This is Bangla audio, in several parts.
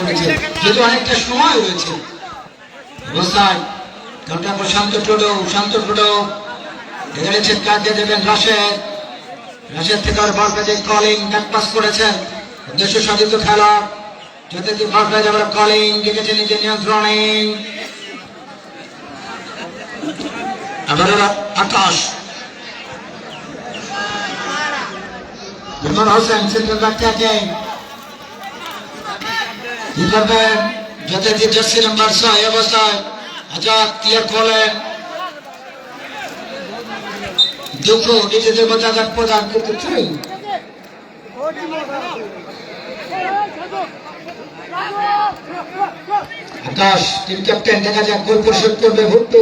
করেছে, যেহেতু অনেকটা সময় রয়েছে অবস্থায়। ঘন্টা পর শান্ত টোটো এখানে চিৎকার দিয়ে দেবেন রাশেদ। রাশেদ থেকে আর বল পেয়ে কলিং ব্যাক পাস করেছেন দেশ সাধিত খেলোয়াড় যাতে বল পেয়ে যাবার কলিং দেখেছে নিজের নিয়ন্ত্রণে। আবার আকাশ ইমরান হোসেন সেন্টার ব্যাক থেকে কি করবেন যাতে জার্সি নাম্বার 6 অবস্থায় আজাদ ক্লিয়ার করলেন। দুঃখ নিজেদের মধ্যে আঘাত প্রদান করতে চাই। আকাশ টিম ক্যাপ্টেন দেখা যাক গোল পরিশোধ করবে ভুট্টু।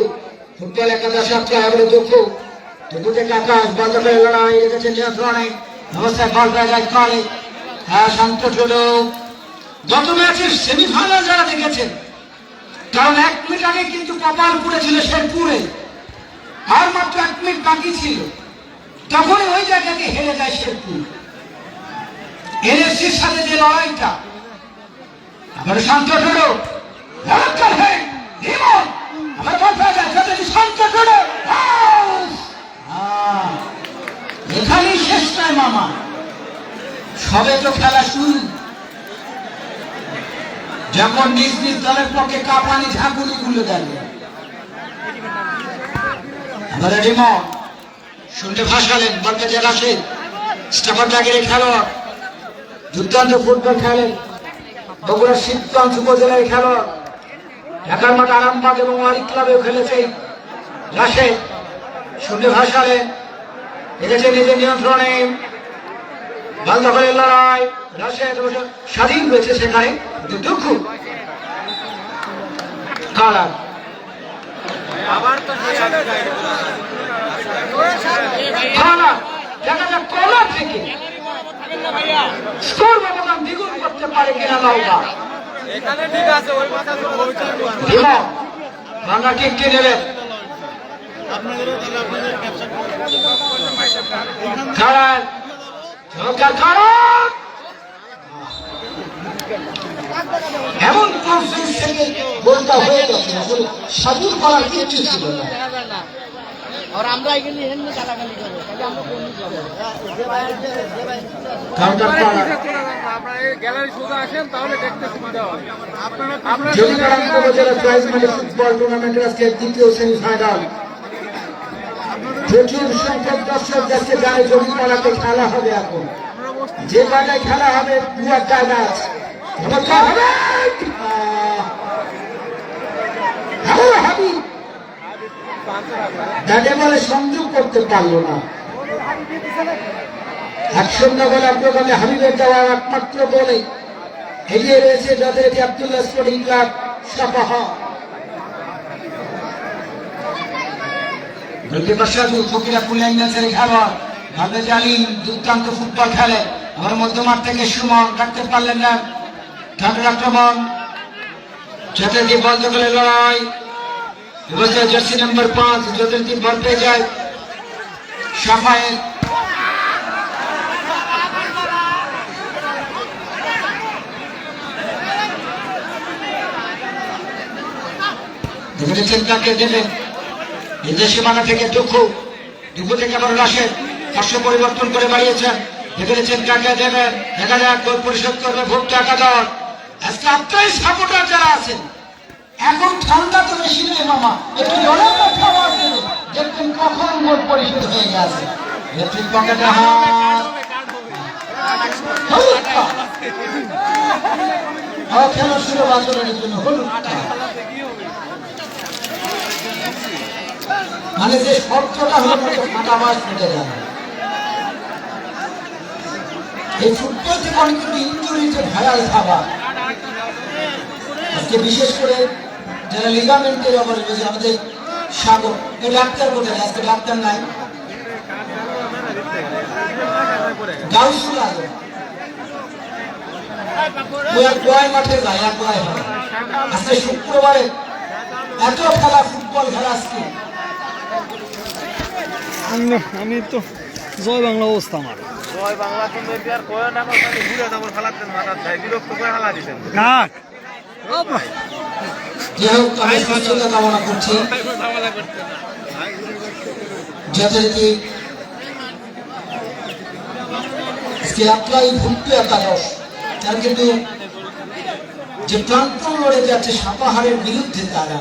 ফুটবল একাদশ এবারে দুঃখ থেকে আকাশ বন্ধ করে লড়াই রেখেছেন নিয়ন্ত্রণে অবস্থায় বল পেয়ে যায় কলে। হ্যাঁ শান্ত ছোটো গত ম্যাচের সেমিফাইনাল যারা দেখেছেন, কারণ 1 মিনিট আগে কিন্তু কপাল পুড়েছিল শেরপুরে, আর মাত্র 1 মিনিট বাকি ছিল, তখনই ওই জায়গাকে হেরে যায় শেরপুর। এনএফসির সাথে যে লড়াইটা আবার শান্ত ছোটো এখানেই শেষ নয় মামা, সবে তো খেলা শুরু। যখন নিজ নিজ দলের পক্ষে কাঁপানি ঝাঁকুনি গুলো দাঁড়িয়ে শুনতে ভাসালেন বলতে যে রাশেদ স্টাফার জাগিরে খেলোয়াড়, দুর্দান্ত ফুটবল খেলেন বগুড়ার শিবগঞ্জ উপজেলার খেলোয়াড়, ঢাকার মাঠ আরামবাগ এবং ওয়ারি ক্লাবেও খেলেছে রাশেদ। শুনতে ভাসালেন দেখেছে নিজের নিয়ন্ত্রণে বল দখলের লড়াই, রাশেদ স্বাধীন রয়েছে সেখানে, দুঃখ কালার দেখা যাক কলার থেকে স্কোর ব্যবধান দ্বিগুণ করতে পারে কিনা নওগাঁ। বাংলা টিমটি নেবে খারাপ এমন থেকে গোলটা হয়ে গেছে, আসলে স্বাধীন করার কিছু ছিল না। ফুটবল টুর্নামেন্টের আজকে দ্বিতীয় সেমিফাইনাল, প্রচুর সংখ্যক দর্শক যাচ্ছে গায়ে জমিপাড়াতে খেলা হবে। এখন যে জায়গায় খেলা হবে পুয়ার জায়গা যাকে বলে সংযোগ করতে পারলো না। 1-0 গোল অগ্রগামী হাবিবের দেওয়া একমাত্র বলে এগিয়ে রয়েছে যথারীতি আব্দুল্লাহ স্পোর্টিং ক্লাব সাপাহা। দুর্দান্ত ফুটবল খেলে, আমার মধ্যমাঠ থেকে সুমন রাখতে পারলেন না, ঠাকুর আক্রমণ যথারীতি বন্ধ করে লড়াই জার্সি নাম্বার 5 যথারীতি বল পেয়ে যায় সাফায়েত। দেখেছেন কাকে দেবেন নিজের সীমানা থেকে দুঃখ থেকে আবার রাশেদ পার্শ্ব পরিবর্তন করে বাড়িয়েছেন। দেখেছেন কাকে দেবেন, দেখা যাক গোল পরিশোধ করবে ভুট্টু একাদশ। আজকে আপনার সাপোর্টার যারা আছেন, এখন ঠান্ডা তো বেশি নেই মামা, একটু দেখবেন কখন গোল পরিশোধ হয়ে গেছে। খেলা শুরু আচরণের জন্য হলুদ, মানে যে শব্দটা হলো ফাটা মাছ ফুটে যাবে। এই ফুটবল থেকে অনেক কিন্তু ইঞ্জুরি যে ভাইরাল খাবার, আজকে বিশেষ করে যারা লিগামেন্টের অভাবে রয়েছে আমাদের সাগর এই ডাক্তার বলে, আজকে ডাক্তার নাই, গাউসুল আজম মাঠে যায় একলাই হয়। আজকে শুক্রবারে এত খেলা ফুটবল খেলা আজকে আমি তো জয় বাংলা অবস্থা আমার জয় বাংলা কিন্তু ঘুরে যাবো খেলাতেন মাথার বিরক্ত করে খেলা দিতেন। যাই হোক আমি সুস্থতা কামনা করছি যথারীতি ভুট্টু একাদশ তারা কিন্তু যে প্রান্তন লড়ে যাচ্ছে সাপাহারের বিরুদ্ধে তারা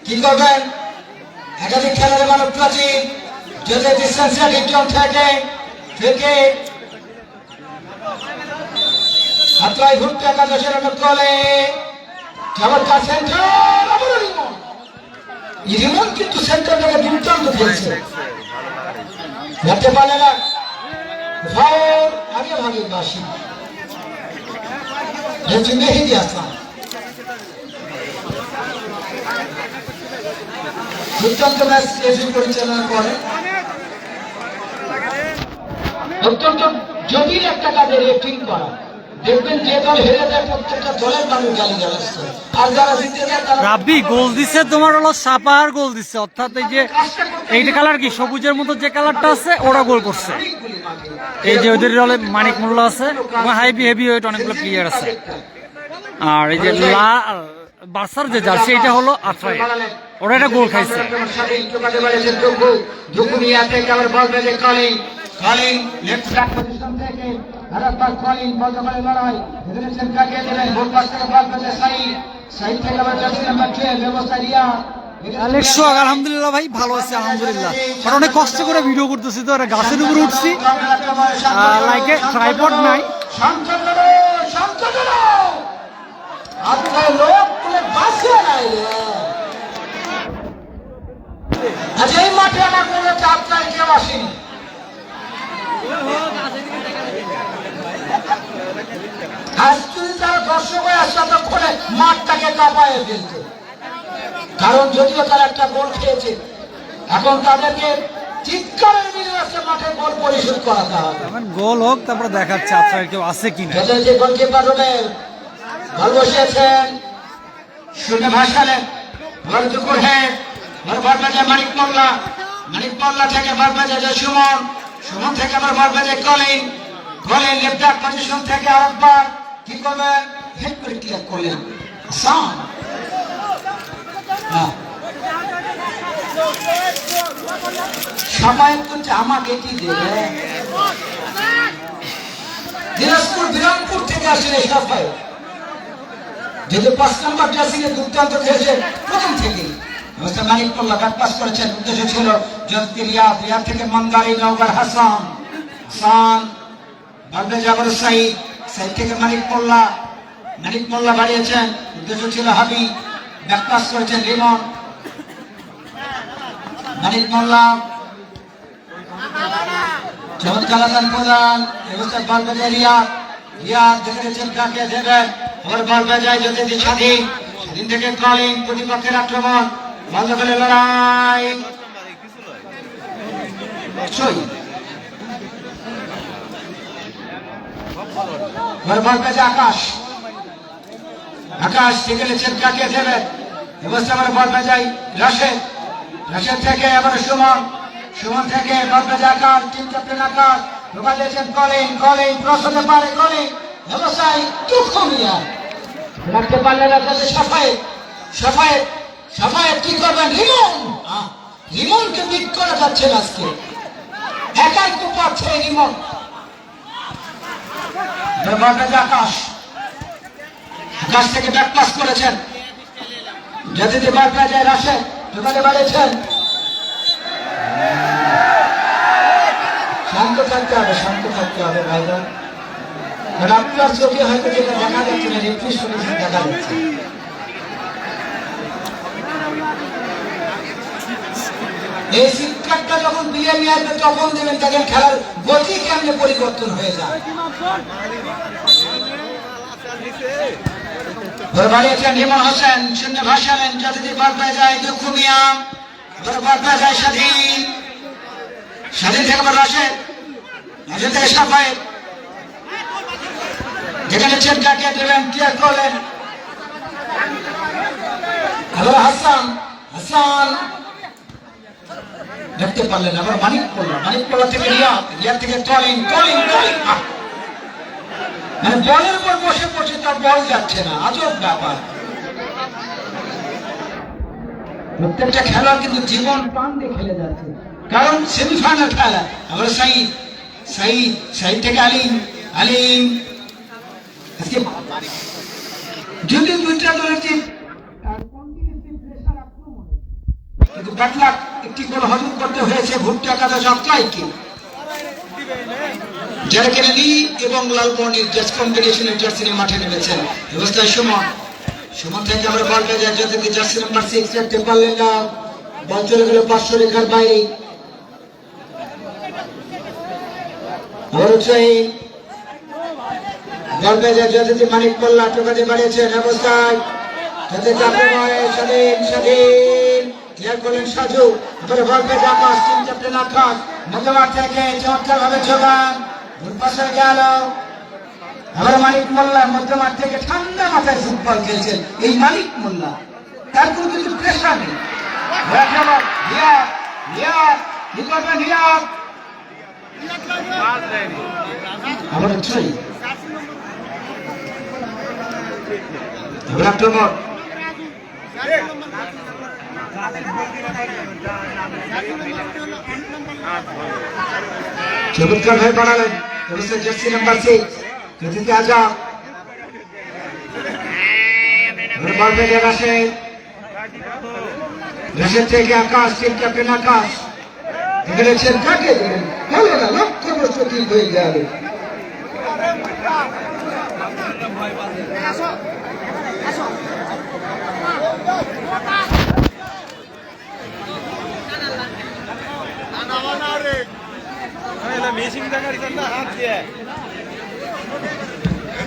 কি করবেন একাধিক খেলার মানব প্রাচীন যদি ডিস্টেন্স থেকে হাতরাই ভুট্টু একাদশের কলে চমৎকার সেন্টার রিমন কিন্তু সেন্টার থেকে দুর্দান্ত খেলছে ধরতে পারলে না আগে ভাগে বাসি মেহেদি হাসান দুর্দান্ত ম্যাচ পরিচালনা করে অত্যন্ত জটিল একটা কাজের রেটিং করা দেখবেন যে দল হেরে যায় প্রত্যেকটা দলের মানুষ গালি গালাচ্ছে আর যারা জিতে যায় তারা রাব্বি গোল দিচ্ছে তোমার হলো সাপাহার গোল দিচ্ছে অর্থাৎ এই যে এইটা কালার কি সবুজের মতো যে কালারটা আছে ওরা গোল করছে এই যে ওদের দলে মানিক মোল্লা আছে এবং হাইবি হেভি ওয়েট অনেকগুলো প্লেয়ার আছে আর এই যে বার্সার যে জার্সি এটা হলো আফরাই ওরা একটা গোল খাইছে আলহামদুলিল্লাহ ভাই ভালো আছে আলহামদুলিল্লাহ অনেক কষ্ট করে ভিডিও করতেছি তো গাছের উপরে উঠছি লাইকে ট্রাইপড নাই এই মাঠে আমার মনে হচ্ছে আপনার কেউ আসেনি আজ যদি তারা দর্শক হয়ে আসছে ততক্ষণে মাঠটাকে কাঁপায় ফেলছে কারণ যদিও তারা একটা গোল খেয়েছে এখন তাদেরকে চিৎকারের বিনিময়ে মাঠে গোল পরিশোধ করাতে হবে গোল হোক তারপরে দেখাচ্ছে আপনার কেউ আছে কিনা যে গোলকিপার রোডের বল বসিয়েছেন শুনে ভাসালেন বল দুপুর হেড বল বাজে মানিক মোল্লা থেকে বল বাজে সুমন থেকে আবার বল বাজে কলিন লেফট ব্যাক পজিশন থেকে আরেকবার কি করবেন হেড করে ক্লিয়ার করলেন আসান সবাই করছে আমাকে কি দেবে দিনাজপুর বিরামপুর থেকে আসলে সাফাই যেহেতু 5 নম্বর ড্রেসিং এ দুর্দান্ত খেলেছে প্রথম থেকেই মানিক মোল্লা ব্যাক পাস করেছেন উদ্দেশ্য ছিল যদি রিয়াদ থেকে মন্দারি নওগার হাসান ভাবলে যাবার সাইড থেকে মানিক মোল্লা বাড়িয়েছেন উদ্দেশ্য ছিল হাবি ব্যাক পাস করেছেন রিমন মানিক মোল্লা চমৎকার প্রদান এবছর বল বাজে রিয়াদ দেখেছেন কাকে দেবেন ওর বল বাজায় যদি স্বাধীন থেকে কলিং প্রতিপক্ষের আক্রমণ বন্ধ করে লড়াই বল বাজে আকাশ থেকে গেছেন কাকে দেবেন এবছর আবার বল বাজাই রাশেদ থেকে আবার সুমন থেকে বল বাজে আকাশ টিম ক্যাপ্টেন আকাশ ঢোকা দিয়েছেন কলিং ক্রস হতে পারে কলিং ব্যবসায় একটু কমিয়া রাখতে পারলেন আপনাদের সাফায়েত কি করবেন রিমনকে বিট করা যাচ্ছে আজকে একাই তো পাচ্ছে রিমন আকাশ থেকে ব্যাক পাস করেছেন যদি বল বাজায় রাশেদ ঢোকাতে পারেছেন শান্ত থাকতে হবে ভাইরা আপনার চোখে হয়তো যেটা দেখা যাচ্ছে না রেফারি সলিউশন দেখা যাচ্ছে এই শিক্ষাটা যখন বিয়ে নিয়ে আসবে তখন দেবেন তাদের খেলার গতি কেমনে পরিবর্তন হয়ে যায় বাড়িয়েছেন হিমন হোসেন শূন্য ভাসালেন যদি বল পেয়ে যায় দুঃখ মিয়া বল পেয়ে যায় স্বাধীন থেকে আবার রাশেদ থেকে সাফায়েত যেখানে চেনকাকে দেবেন ক্লিয়ার করলেন এবার হাসান, হাসান দেখতে পারলেন না। আবার মানিক পড়লা থেকে রিয়াদ থেকে কলিং, মানে বলের উপর বসে পড়ছে, তার বল যাচ্ছে না। আজব ব্যাপার। প্রত্যেকটা খেলোয়াড় কিন্তু জীবন প্রাণ দিয়ে খেলে যাচ্ছে, কারণ সেমিফাইনাল খেলা। আবার সাইদ থেকে আলিম আজকে যদি দুইটা দলের টিম কিন্তু ব্যাটলাক একটি গোল হজম করতে হয়েছে ভুট্টো একাদশ অক্লাইকে, যারা কিনা নীল এবং লাল বর্ণের জার্সি কম্পিটিশনের জার্সি নিয়ে মাঠে নেমেছেন। অবস্থায় সুমন থেকে আমরা বল পেয়ে যাই, যদি জার্সি নাম্বার 6 রাখতে পারলেন না, বল চলে গেল 500 রেখার বাইরে। বল পেয়ে যায় যদি মানিক মোল্লা টোকাতে বাড়িয়েছেন। অবস্থায় যাতে চাপে পড়ে স্বাধীন ক্লিয়ার করলেন সাজু। এবারে বল পেয়ে যায় আকাশ, টিম ক্যাপ্টেন আকাশ মধ্যমাঠ থেকে চমৎকার ভাবে যোগান, ভুল পাশে গেল। আবার মানিক মোল্লা মধ্যমাঠ থেকে ঠান্ডা মাথায় ফুটবল খেলছেন। এই মানিক মোল্লা, তার কোনো কিছু প্রেশার নেই। আবার ছয় আক্রমণ, চমৎকার ভাবে বাড়ালেন জার্সি নাম্বার 6 যদি আজাদ। রাশেদ থেকে আকাশ, টিম ক্যাপ্টেন আকাশ দেখেছেন কাকে দিলেন, ভালো না, লক্ষ্য প্রশ্ন ঠিক হয়ে যাবে।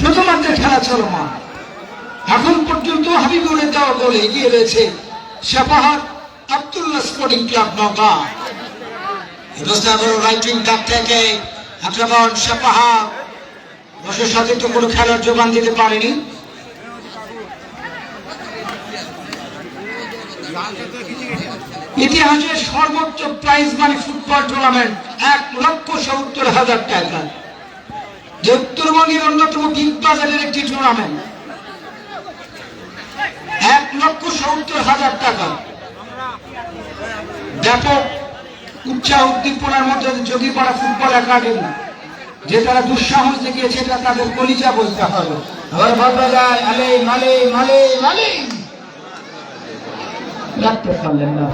প্রথমার্ধের খেলা চলমান, এখন পর্যন্ত হাবিবুরের দেওয়া গোলে এগিয়ে রয়েছে Sapahar Abdullah sporting club Naogaon. Right wing ডাক থেকে আক্রমণ সাপাহার, বছর সাথে তো কোনো খেলার যোগান দিতে পারেনি। ইতিহাসের সর্বোচ্চ প্রাইজ মানি ফুটবল টুর্নামেন্ট 1,70,000 টাকা, যে উত্তরবঙ্গের অন্যতম বিগ বাজারের একটি টুর্নামেন্ট। 1,70,000 টাকা ব্যাপক উৎসাহ উদ্দীপনার মধ্যে যোগীপাড়া ফুটবল একাডেমি যে তারা দুঃসাহস দেখিয়েছে, এটা তাদের কলিজা বলতে হবে। আবার ভাবা যায় রাখতে পারলেন না।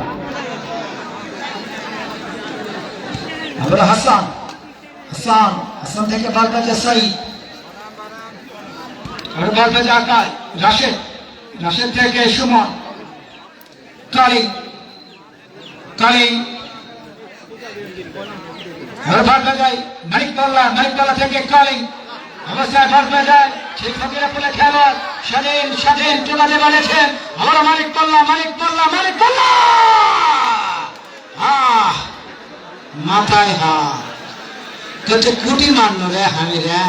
আবার হাসান থেকে বল বাজে সাইদ, আর বল বাজে আকাশ, রাশেদ থেকে সুমন, কালিং আর বল বাজায় মানিক মোল্লা থেকে কালিং। অবস্থায় বল বাজায় সেই ফকিরা বলে খেলোয়াড় স্বাধীন টোকাতে বাড়িয়েছেন। আবার মানিক মোল্লা মাথায় হাত কুটি মারলো রে হামি রে।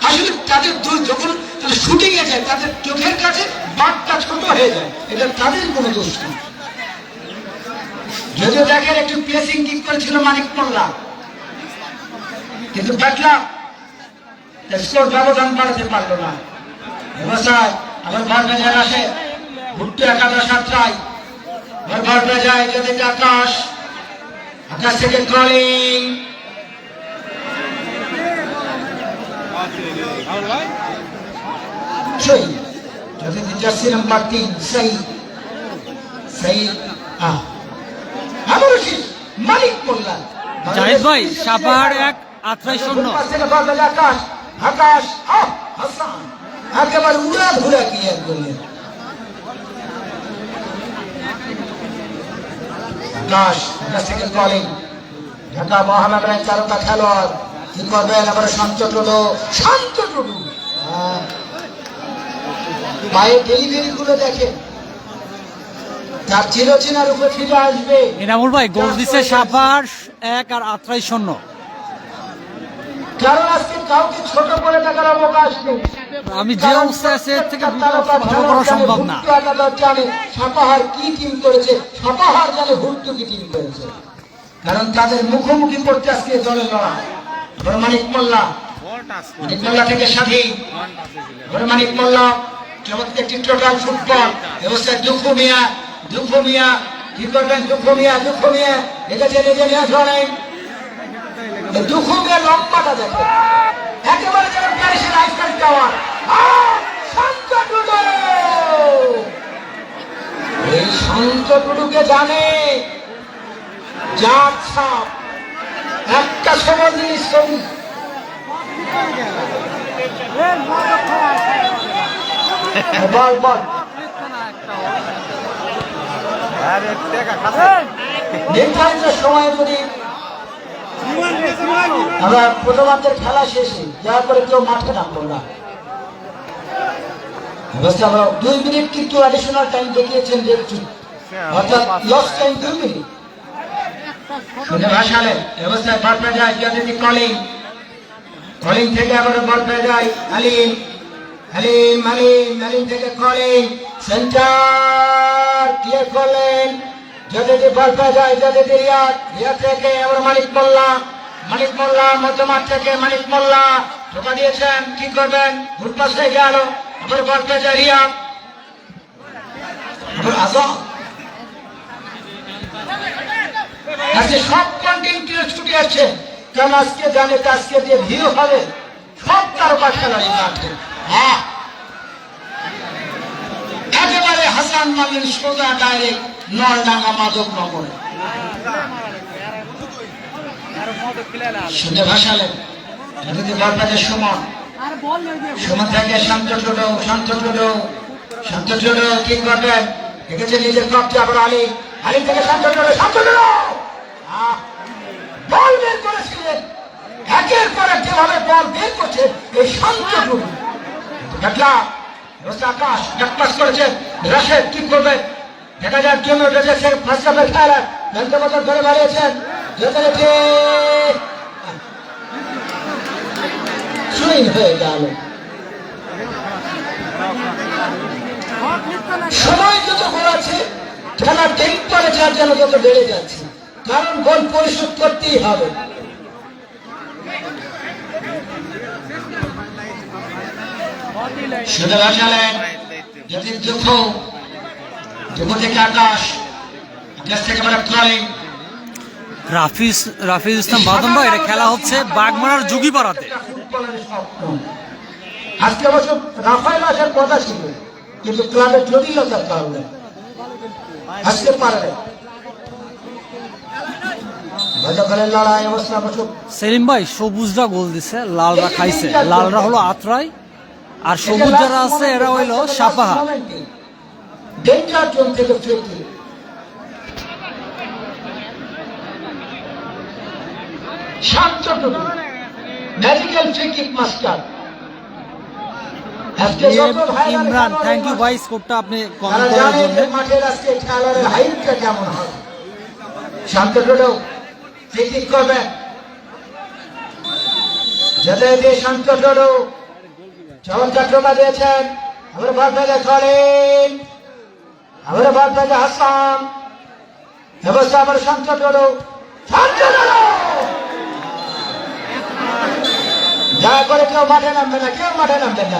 আসলে তাদের যখন তারা শুটিং এ যায়, তাদের চোখের কাছে বাঘটা ছোট হয়ে যায়, এটা তাদের কোনো দোষ নেই। যদিও দেখেন একটু প্লেসিং কিক করেছিল মানিক মোল্লা, কিন্তু ব্যাটলাক স্কোর ব্যবধান বাড়াতে পারলো না। অবস্থায় আবার বল বেজায় আসে ভুট্টো একাদশ আত্রায়, বল বেজায় যদি আকাশ থেকে কলিং, যদি জার্সি নাম্বার 3 মানিক মোল্লা। জাহিদ ভাই, সাপাহার 1 আত্রাই 0। আকাশ হাসান একেবারে উড়া ঘুরা ক্লিয়ার করলেন। আকাশ থেকে কলিং, ঢাকা মহানগরের তারকা খেলোয়াড় কি করবেন। আবার শান্ত টুডু পায়ের ডেলিভারি গুলো দেখেন, তার চিরচেনার উপরে ফিরে আসবে। এনামুল ভাই গোল দিচ্ছে সাপাহার 1 আর আত্রাই 0। কারণ আজকে কাউকে ছোট করে দেখার অবকাশ নেই। আমি যে অবস্থায় আছি এর থেকে ভালো করা সম্ভব না। সাপাহার কি টিম করেছে, সাপাহার জানে ভুট্টু কি টিম করেছে, কারণ তাদের মুখোমুখি করতে আজকে দলের লড়াই। মানিক মোল্লা, মানিক মোল্লা থেকে স্বাধীন, মানিক মোল্লা চমৎকার একটি টোটাল ফুটবল অবস্থায় দুঃখু মিয়া, দুঃখু মিয়া কি করবেন, দুঃখু মিয়া, দুঃখু মিয়া দেখেছে নিজে নিয়ে ধরে দুঃখু মিয়া লম্বাটা দেখে একেবারে যেন প্যারিসের আইফেল টাওয়ার। শান্ত টুডু, এই শান্ত টুডুকে জানে জাত সাপ একটা সময় জিনিস ছবি বল বল নির্ধারিত সময়ে যদি আমরা প্রথমার্ধের খেলা শেষে দয়া করে কেউ মাঠে নামবো না। আমরা 2 মিনিট কিন্তু অ্যাডিশনাল টাইম দেখিয়েছেন, দেখছি অর্থাৎ লস টাইম 2 মিনিট। শুনে ভাসালেন অবস্থায় বল পেয়ে যায় যদি কলিং, কলিং থেকে আবার বল পেয়ে যায় আলিম, আলিম আলিম আলিম থেকে কলিং সেন্টার ক্লিয়ার করলেন যদি বল পেয়ে যায় যদি রিয়াদ, রিয়াদ থেকে আবার মানিক মোল্লা, মানিক মোল্লা মধ্যমাঠ থেকে মানিক মোল্লা ঢোকা দিয়েছেন, কি করবেন ভুল পাস হয়ে গেল, আবার বল পেয়ে যায় রিয়াদ, আবার আজম। আজকে সব কন্টিনিউ ছুটে আসছে, কারণ আজকে জানে আজকে যে ভিড় হবে সব তারকা খেলারই মাঠে। একেবারে হাসান মালিন সোজা ডাইরেক্ট নলডাঙ্গা মাদক নগরে শুনে ভাসালেন যদি বলবাজের সুমন, সুমন থেকে শান্ত ছোট, শান্ত ছোট, শান্ত ছোট কি করবেন দেখেছে নিজের কবজা, আবার আলী, আলী থেকে শান্ত ছোট, শান্ত ছোট বল বের করেছিলেন, একের পর এক যেভাবে বল বের করছে এই শান্ত ছোট আকাশ ডাকপাস করেছেন রাশেদ, কি করবেন দেখা যাক জন্য উঠেছে ফার্স্ট হাফের খেলা যন্ত্রপত্র ধরে বাড়িয়েছেন সুইং হয়ে গেল। সময় যত ঘোরাচ্ছে খেলার টেম্পারেচার যেন যত বেড়ে যাচ্ছে, কারণ গোল পরিশোধ করতেই হবে। শুধু ভাসালেন যদি দুঃখ, দুঃখ থেকে আকাশ, আকাশ থেকে আমরা কলিং, রাফিজ ইসলাম বাদন ভাই, এটা খেলা হচ্ছে বাগমারার যোগীপাড়াতে। আজকে অবশ্য রাফায়েল আসার কথা ছিল, কিন্তু ক্লাবের জটিলতার কারণে আজকে পারে। গতকালের লড়াই অবস্থা অবশ্য সেলিম ভাই সবুজরা গোল দিছে, লালরা খাইছে, লালরা হলো আত্রাই আর সবুজ যারা আছে এরা হইলো সাপাহা। ডেঞ্জার জোন থেকে ফ্রি কিক, শান্ত টুকু magical free kick master. Imran, thank you ভাই স্কোরটা আপনি কমেন্ট করার জন্য। মাঠের আজকে খেলার হাইটটা কেমন হবে, শান্ত টুকু ফ্রি কিক করবে যেতে দিয়ে শান্ত টুকু চমৎকার টোকা দিয়েছেন, আবার বল পেয়ে করেন, আবার বল পেয়ে হাসান, ব্যবস্থা আবার শান্ত টুকু, শান্ত টুকু দয়া করে কেউ মাঠে নামবে না, কেউ মাঠে নামবে না।